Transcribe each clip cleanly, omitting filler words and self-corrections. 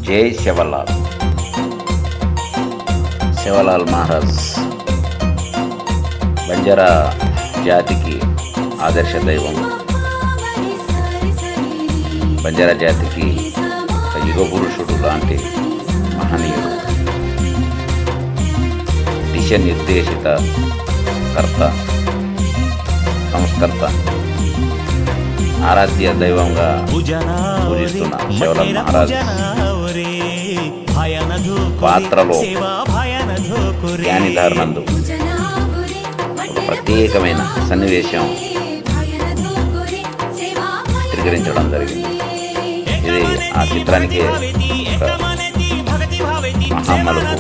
జై శివలాల్. శివలాల్ మహారాజ్ బంజారా జాతికి ఆదర్శ దైవం. బంజారా జాతికి ఒక యుగ పురుషుడు లాంటి మహనీయుడు, దిశ నిర్దేశిత కర్త, సంస్కర్త, ఆరాధ్య దైవంగా పూజిస్తున్న శివలాల్ మహారాజ్ పాత్రలో జ్ఞానిధారనందు ఒక ప్రత్యేకమైన సన్నివేశం చిత్రీకరించడం జరిగింది. ఇది ఆ చిత్రానికి ఒక మహామలుపు.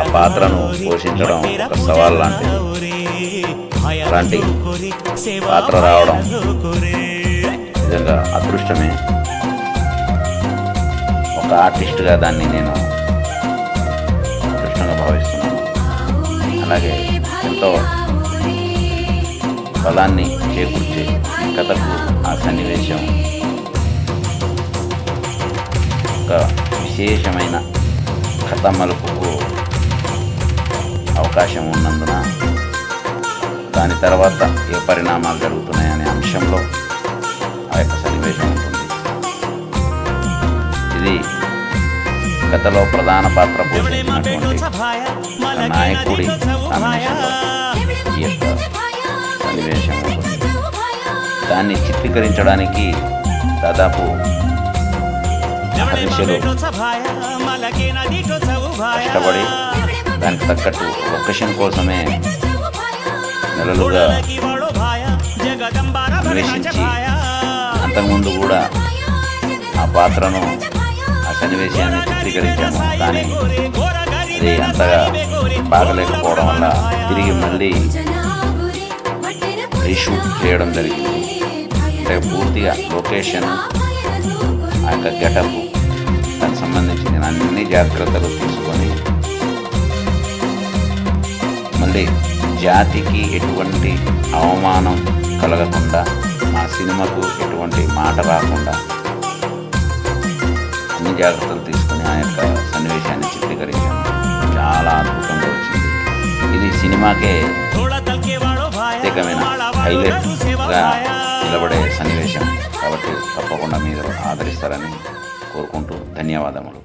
ఆ పాత్రను పోషించడం ఒక సవాల్ లాంటిది. అలాంటి పాత్ర రావడం నిజంగా అదృష్టమే. ఒక ఆర్టిస్ట్గా దాన్ని నేను అదృష్టంగా భావిస్తున్నాను. అలాగే ఎంతో బలాన్ని చేకూర్చే కథకు ఆ సన్నివేశం ఒక విశేషమైన కథ మలుపుకు అవకాశం ఉన్నందున దాని తర్వాత ఏ పరిణామాలు జరుగుతున్నాయనే అంశంలో ఆ యొక్క సన్నివేశం ఉంటుంది. ఇది కథలో ప్రధాన పాత్ర పోషించినటువంటి నాయకుడి కాంబినేషన్లో ఈ యొక్క సన్నివేశం ఉంటుంది. దాన్ని చిత్రీకరించడానికి దాదాపు మహర్నిశలు కష్టపడి దానికి తగ్గట్టు లొకేషన్ కోసమే నెలలుగా అన్వేషించి అంతకుముందు కూడా ఆ పాత్రను, ఆ సన్నివేశాన్ని చిత్రీకరించాము. కానీ అది అంతగా బాగలేకపోవడం వల్ల తిరిగి మళ్ళీ రీషూట్ చేయడం జరిగింది. అంటే పూర్తిగా లొకేషన్, ఆ యొక్క గెటప్, దానికి సంబంధించి నేను అన్ని జాగ్రత్తలు తీసుకొని మళ్ళీ జాతికి ఎటువంటి అవమానం కలగకుండా, ఆ సినిమాకు ఎటువంటి మాట రాకుండా అన్ని జాగ్రత్తలు తీసుకుని ఆ యొక్క సన్నివేశాన్ని చిత్రీకరించాను. చాలా అద్భుతంగా వచ్చింది. ఇది సినిమాకే ప్రత్యేకమైన హైలైట్గా నిలబడే సన్నివేశం. కాబట్టి తప్పకుండా మీరు ఆదరిస్తారని కోరుకుంటూ ధన్యవాదములు.